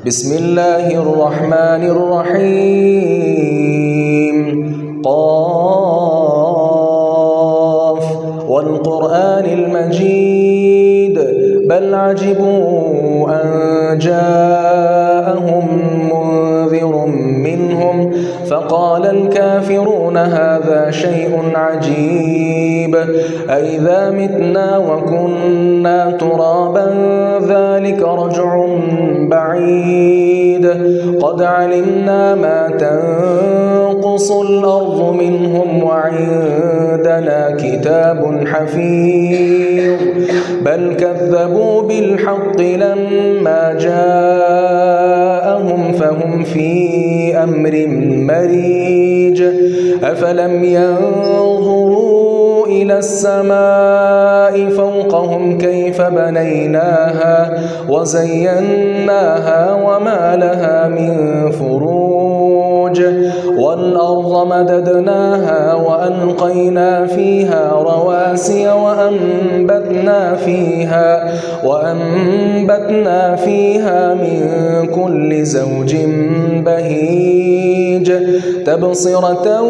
بسم الله الرحمن الرحيم قاف والقرآن المجيد بل عجبوا أن جاءهم منذر منهم فقال الكافرون هذا شيء عجيب أئذا متنا وكنا ترابا ذلك رجع بعيد قد علمنا ما تنقص الأرض منهم وعندنا كتاب حفيظ بل كذبوا بالحق لما جاءهم فهم في أمر مريج أفلم ينظروا إلى السماء فوقهم كيف بنيناها وزيناها وما لها من فروج والأرض مددناها وألقينا فيها رواسي وأنبتنا فيها من كل زوج بهيج تبصرة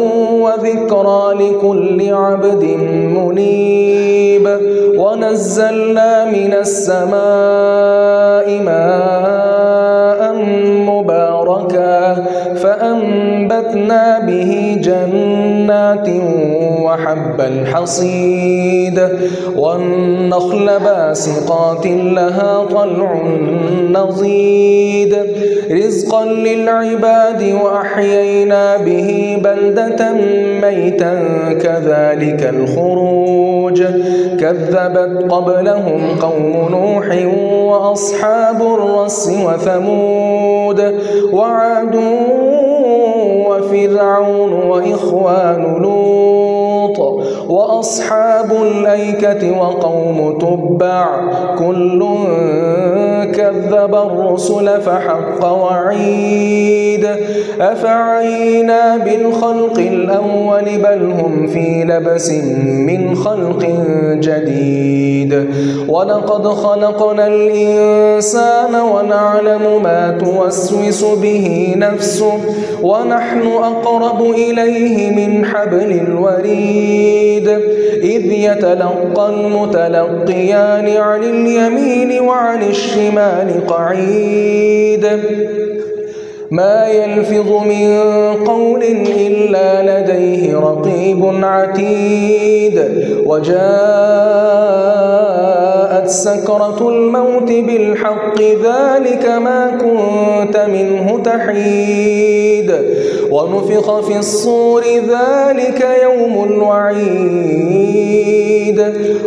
وذكرى لكل عبد منيب ونزلنا من السماء ماء مباركا فأنبتنا به جنات وحب الحصيد والنخل باسقات لها طلع نضيد رزقا للعباد وأحيينا به بلدة ميتا كذلك الخروج كذبت قبلهم قوم نوح وأصحاب الرس وثمود وعاد وفرعون وإخوان لوط وأصحاب الأيكة وقوم تبع كل كذب الرسل فحق وعيد أفعينا بالخلق الأول بل هم في لبس من خلق جديد ولقد خلقنا الإنسان ونعلم ما توسوس به نفسه ونحن أقرب إليه من حبل الوريد إذ يتلقى المتلقيان عن اليمين وعن الشمال قعيد ما يلفظ من قول إلا لديه رقيب عتيد وجاءت سكرة الموت بالحق ذلك ما كنت منه تحيد ونفخ في الصور ذلك يوم الوعيد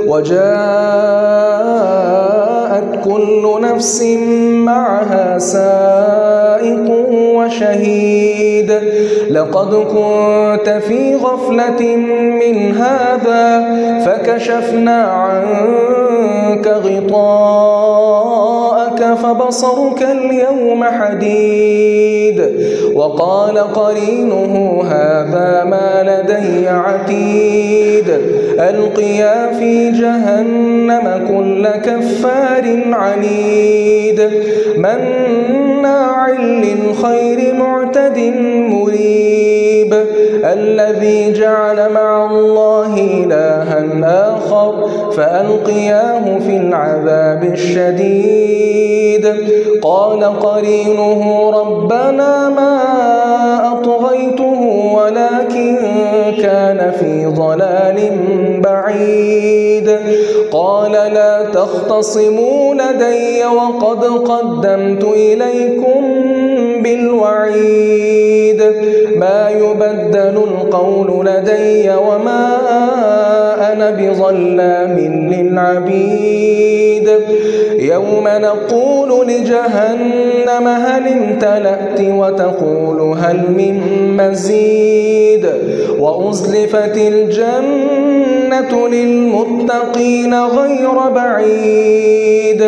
وجاءت كل نفس معها سائق وشهيد لقد كنت في غفلة من هذا فكشفنا عنك غطاءك فبصرك اليوم حديد وقال قرينه هذا ما لدي عتيد ألقيا في جهنم كل كفار عنيد مناع للخير معتد مريب الذي جعل مع الله إلها آخر فألقياه في العذاب الشديد قال قرينه ربنا ما أطغيته ولكن كان في ضلال بعيد قال لا تختصموا لدي وقد قدمت إليكم بالوعيد ما يبدل القول لدي وما أنا بظلام للعبيد يوم نقول لجهنم هل امتلأت وتقول هل من مزيد وأزلفت الجنة للمتقين غير بعيد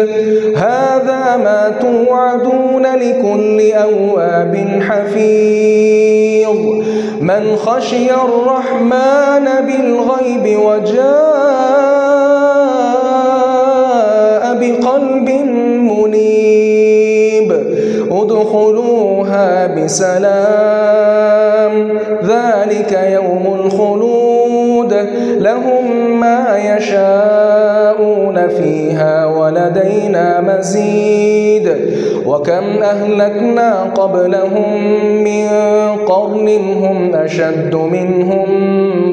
هذا ما توعدون لكل أواب حفيظ من خشي الرحمن بالغيب وجاء بقلب منيب ادخلوها بسلام ذلك يوم الخلود لهم ما يشاءون فيها ولدينا مزيد وكم أهلكنا قبلهم من قرن هم أشد منهم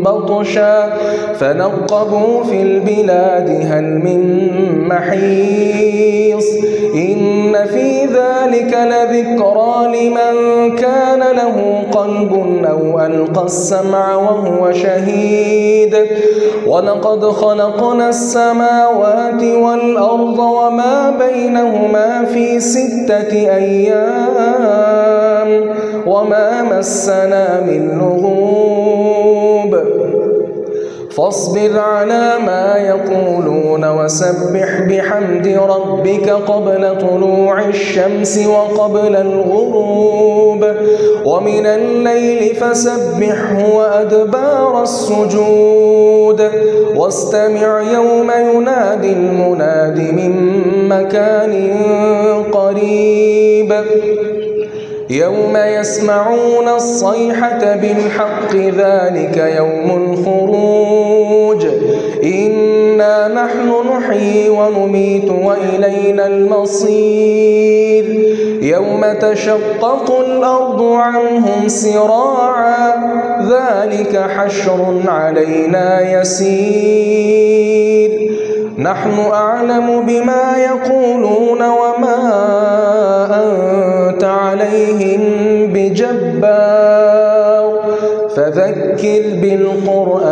بطشا فنقبوا في البلاد هل من محيص إن في ذلك لذكرى لمن كان له قلب أو ألقى السمع وهو شهيد ولقد خلقنا السماوات والأرض وما بينهما في 6 أيام وما مسنا من لغوب فاصبر على ما يقولون وسبح بحمد ربك قبل طلوع الشمس وقبل الغروب ومن الليل فسبحه وأدبار السجود واستمع يوم ينادي المناد من مكان قريب يوم يسمعون الصيحة بالحق ذلك يوم الخروج إنا نحن نحيي ونميت وإلينا المصير يوم تشقق الأرض عنهم سراعا ذلك حشر علينا يسير نحن أعلم بما يقولون وما أنت عليهم بجبار فذكر بالقرآن